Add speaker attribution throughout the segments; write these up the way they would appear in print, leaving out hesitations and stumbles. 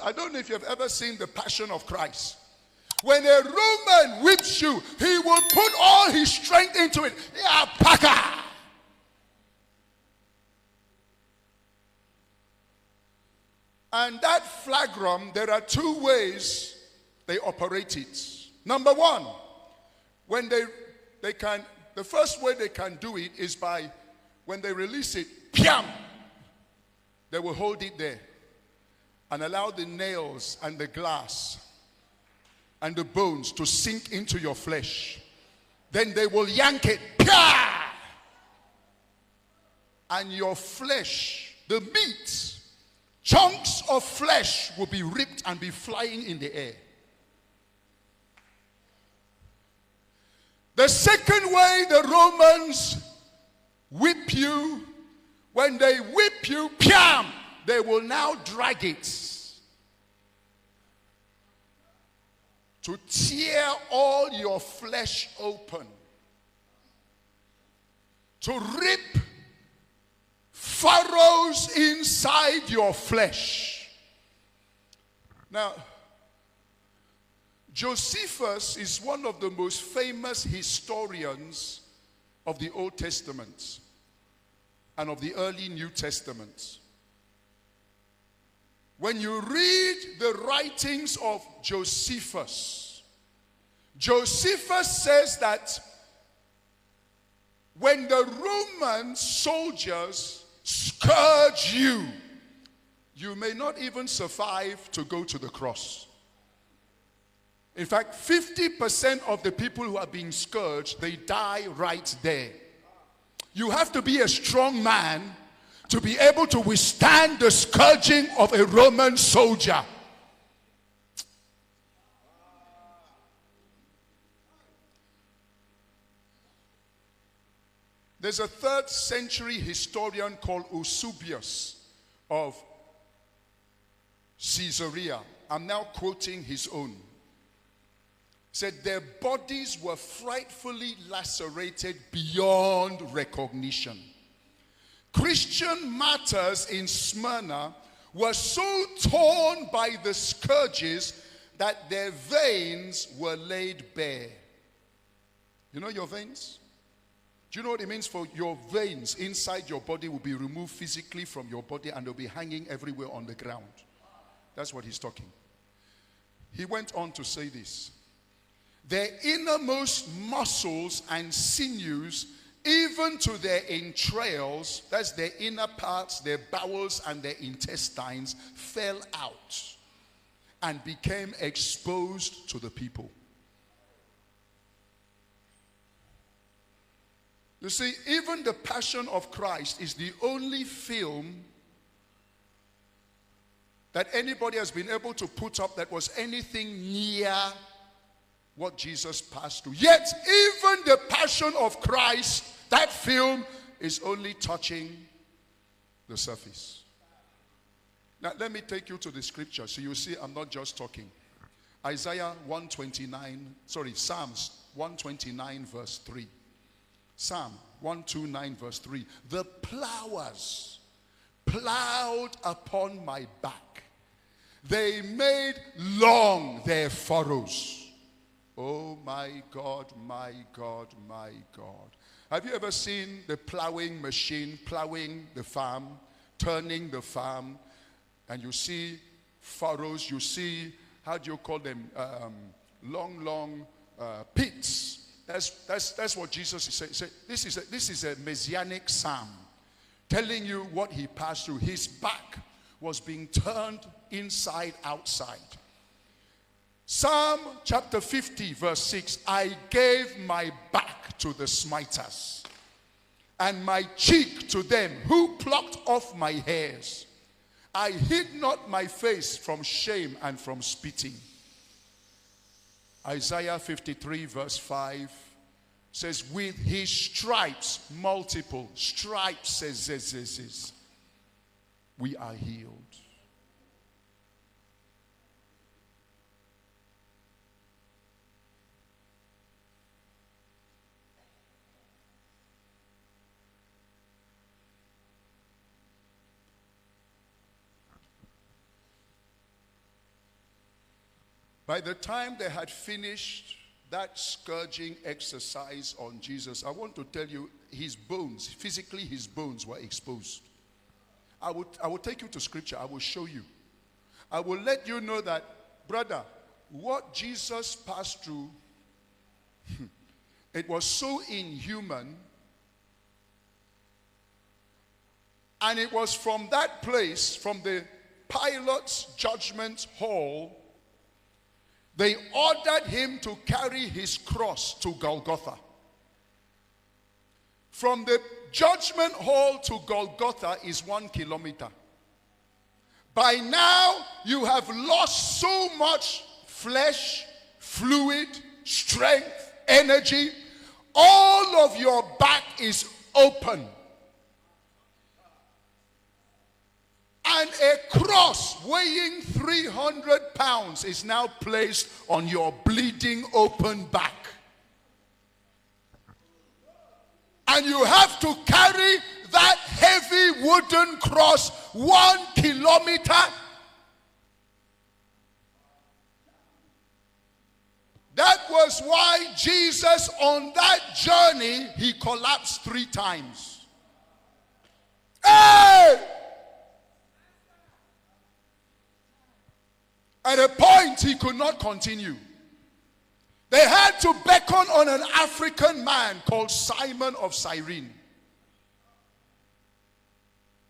Speaker 1: I don't know if you've ever seen The Passion of Christ. When a Roman whips you, he will put all his strength into it. Yeah, paka. And that flagrum, there are two ways they operate it. Number one, when they can, the first way they can do it is by, when they release it, piam, they will hold it there and allow the nails and the glass and the bones to sink into your flesh. Then they will yank it, pia, and your flesh, the meat, chunks of flesh will be ripped and be flying in the air. The second way the Romans whip you, when they whip you, piam, they will now drag it to tear all your flesh open, to rip furrows inside your flesh. Now, Josephus is one of the most famous historians of the Old Testament and of the early New Testament. When you read the writings of Josephus, Josephus says that when the Roman soldiers scourge you, you may not even survive to go to the cross. In fact, 50% of the people who are being scourged, they die right there. You have to be a strong man to be able to withstand the scourging of a Roman soldier. There's a 3rd century historian called Eusebius of Caesarea. I'm now quoting his own. Said their bodies were frightfully lacerated beyond recognition. Christian martyrs in Smyrna were so torn by the scourges that their veins were laid bare. You know your veins? Do you know what it means for your veins inside your body will be removed physically from your body and they'll be hanging everywhere on the ground? That's what he's talking. He went on to say this. Their innermost muscles and sinews, even to their entrails, that's their inner parts, their bowels and their intestines, fell out and became exposed to the people. You see, even the Passion of Christ is the only film that anybody has been able to put up that was anything near what Jesus passed through. Yet, even the Passion of Christ, that film is only touching the surface. Now, let me take you to the scripture so you see I'm not just talking. Psalms 129 verse 3. Psalm 129 verse 3. The plowers plowed upon my back. They made long their furrows. Oh my God, my God, my God. Have you ever seen the plowing machine plowing the farm, turning the farm, and you see furrows, you see, how do you call them, long pits. That's what Jesus is saying. This is a messianic psalm telling you what he passed through. His back was being turned inside outside. Psalm chapter 50 verse 6. I gave my back to the smiters, and my cheek to them who plucked off my hairs. I hid not my face from shame and from spitting. Isaiah 53 verse 5 says, with his stripes, multiple stripes, says, we are healed. By the time they had finished that scourging exercise on Jesus, I want to tell you, his bones, physically his bones were exposed. I will take you to scripture. I will show you. I will let you know that, brother, what Jesus passed through, it was so inhuman. And it was from that place, from the Pilate's judgment hall, they ordered him to carry his cross to Golgotha. From the judgment hall to Golgotha is 1 kilometer. By now, you have lost so much flesh, fluid, strength, energy. All of your back is open. And a cross weighing 300 pounds is now placed on your bleeding open back. And you have to carry that heavy wooden cross 1 kilometer. That was why Jesus, on that journey, he collapsed 3 times. Hey! At a point, he could not continue. They had to beckon on an African man called Simon of Cyrene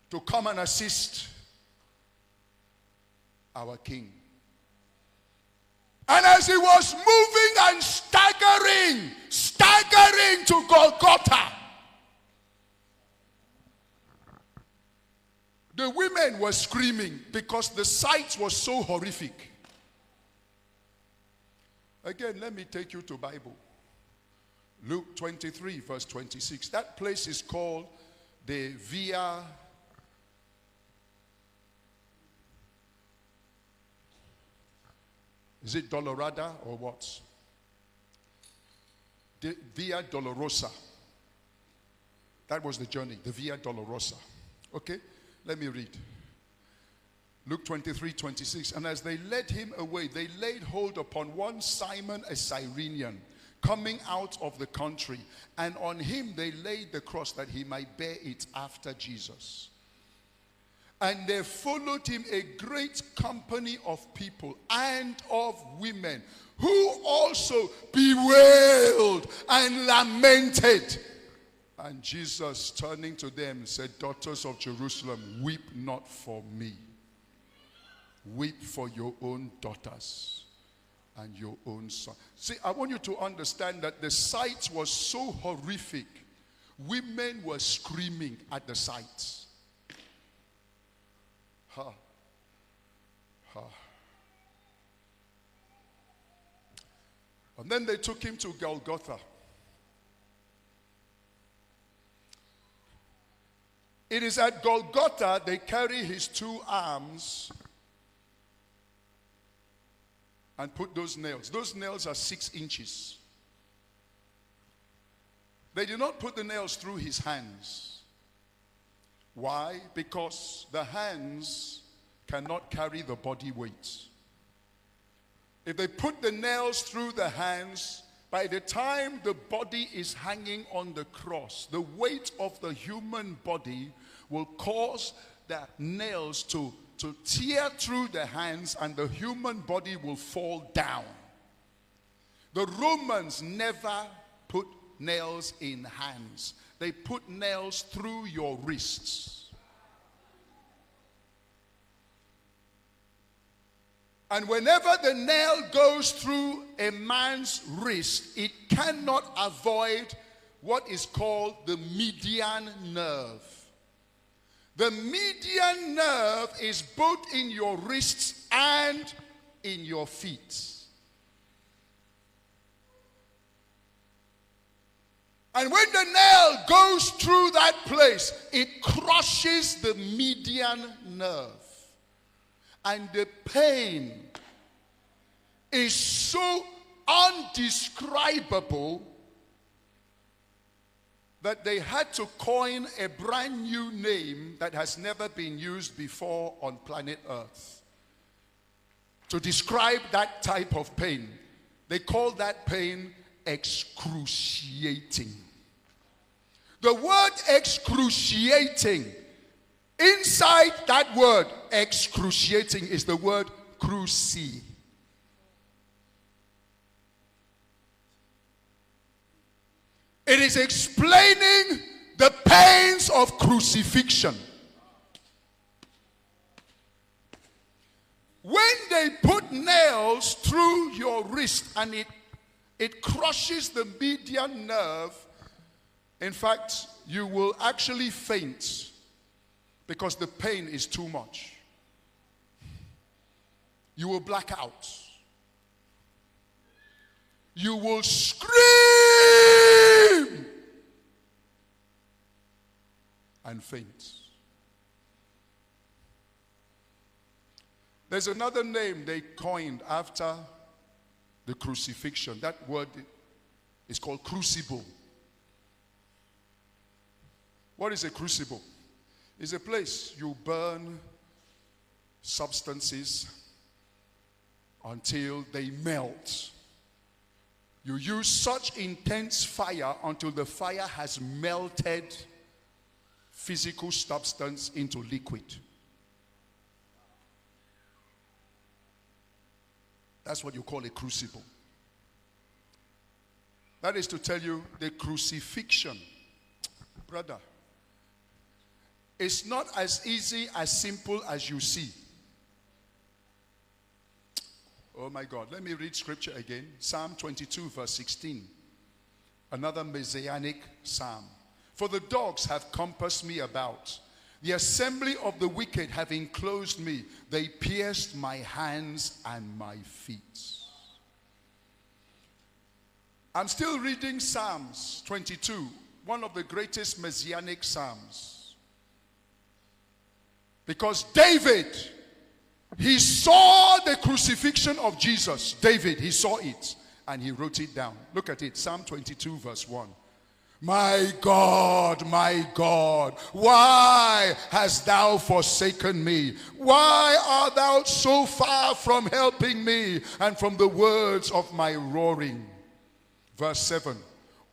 Speaker 1: to come and assist our king. And as he was moving and staggering to Golgotha, the women were screaming because the sight was so horrific. Again, let me take you to Bible. Luke 23, verse 26. That place is called the Via. Is it Dolorada or what? The Via Dolorosa. That was the journey, the Via Dolorosa. Okay, let me read. Luke 23, 26. And as they led him away, they laid hold upon one Simon, a Cyrenian, coming out of the country. And on him they laid the cross that he might bear it after Jesus. And there followed him a great company of people and of women, who also bewailed and lamented. And Jesus, turning to them, said, "Daughters of Jerusalem, weep not for me. Weep for your own daughters and your own son." See, I want you to understand that the sight was so horrific. Women were screaming at the sight. Ha. Ha. And then they took him to Golgotha. It is at Golgotha they carry his 2 arms and put those nails. Those nails are 6 inches. They did not put the nails through his hands. Why? Because the hands cannot carry the body weight. If they put the nails through the hands, by the time the body is hanging on the cross, the weight of the human body will cause the nails to tear through the hands, and the human body will fall down. The Romans never put nails in hands. They put nails through your wrists. And whenever the nail goes through a man's wrist, it cannot avoid what is called the median nerve. The median nerve is both in your wrists and in your feet. And when the nail goes through that place, it crushes the median nerve. And the pain is so undescribable that they had to coin a brand new name that has never been used before on planet Earth to describe that type of pain. They call that pain excruciating. The word excruciating, inside that word excruciating is the word cruci. It is explaining the pains of crucifixion. When they put nails through your wrist and it crushes the median nerve, in fact, you will actually faint because the pain is too much. You will black out. You will scream and faint. There's another name they coined after the crucifixion. That word is called crucible. What is a crucible? It's a place you burn substances until they melt. You use such intense fire until the fire has melted physical substance into liquid. That's what you call a crucible. That is to tell you the crucifixion, brother, it's not as easy, as simple as you see. Oh my God, let me read scripture again. Psalm 22 verse 16. Another messianic psalm. For the dogs have compassed me about. The assembly of the wicked have enclosed me. They pierced my hands and my feet. I'm still reading Psalms 22, one of the greatest messianic psalms. Because David, he saw the crucifixion of Jesus. David, he saw it and he wrote it down. Look at it, Psalm 22 verse 1. My God, why hast thou forsaken me? Why art thou so far from helping me and from the words of my roaring? Verse 7.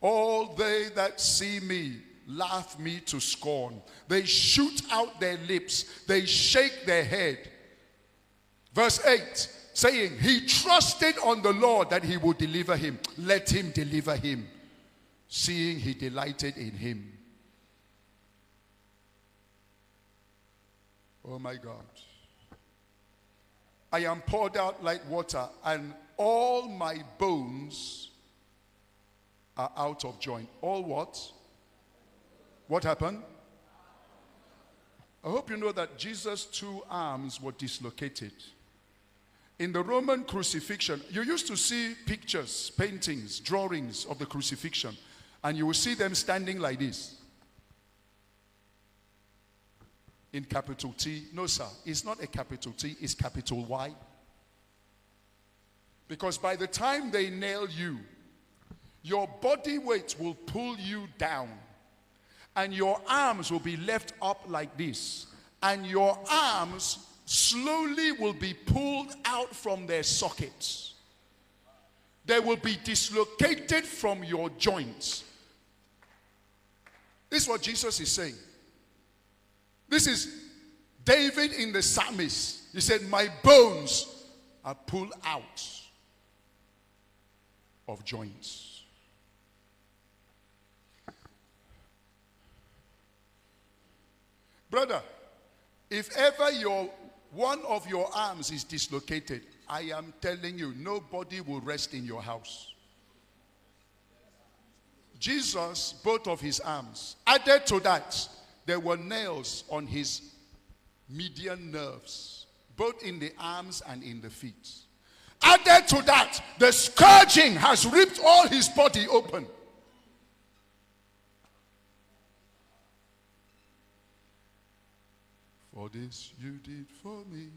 Speaker 1: All they that see me laugh me to scorn. They shoot out their lips. They shake their head. Verse 8, saying, he trusted on the Lord that he would deliver him. Let him deliver him, seeing he delighted in him. Oh my God. I am poured out like water, and all my bones are out of joint. All what? What happened? I hope you know that Jesus' two arms were dislocated. In the Roman crucifixion, you used to see pictures, paintings, drawings of the crucifixion, and you will see them standing like this. In capital T. No, sir, it's not a capital T, it's capital Y. Because by the time they nail you, your body weight will pull you down, and your arms will be left up like this, and your arms slowly will be pulled out from their sockets. They will be dislocated from your joints. This is what Jesus is saying. This is David in the psalmist. He said, my bones are pulled out of joints. Brother, if ever one of your arms is dislocated, I am telling you, nobody will rest in your house. Jesus, both of his arms. Added to that, there were nails on his median nerves, both in the arms and in the feet. Added to that, the scourging has ripped all his body open. For this you did for me,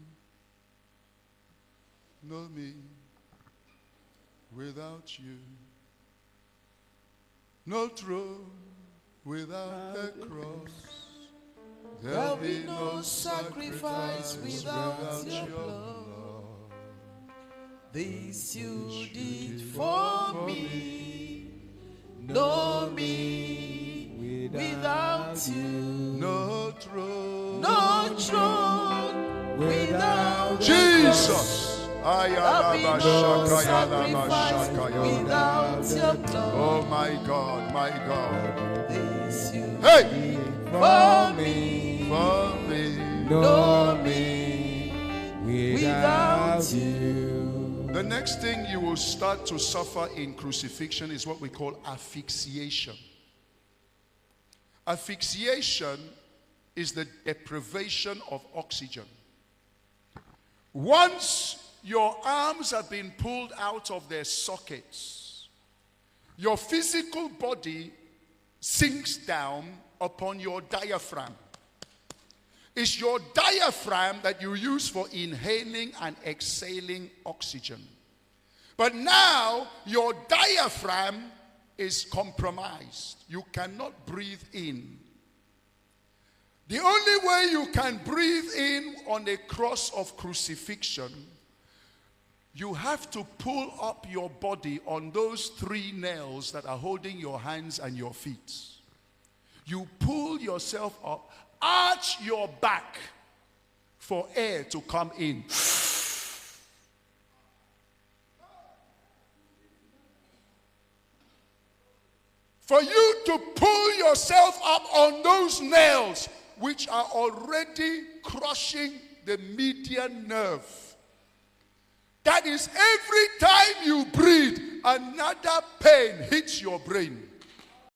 Speaker 1: know me without you, no throne without the cross, there'll be no sacrifice without your blood.
Speaker 2: This you did for me. No me without you.
Speaker 1: No throne.
Speaker 2: No throne without
Speaker 1: Jesus.
Speaker 2: There'll be no sacrifice without your blood.
Speaker 1: Oh my God, my God.
Speaker 2: This you
Speaker 1: Hey!
Speaker 2: for me.
Speaker 1: For me.
Speaker 2: No me without you.
Speaker 1: The next thing you will start to suffer in crucifixion is what we call asphyxiation. Asphyxiation is the deprivation of oxygen. Once your arms have been pulled out of their sockets, your physical body sinks down upon your diaphragm. It's your diaphragm that you use for inhaling and exhaling oxygen. But now your diaphragm is compromised. You cannot breathe in. The only way you can breathe in on a cross of crucifixion, you have to pull up your body on those 3 nails that are holding your hands and your feet. You pull yourself up, arch your back for air to come in. For you to pull yourself up on those nails, which are already crushing the median nerve. That is, every time you breathe, another pain hits your brain.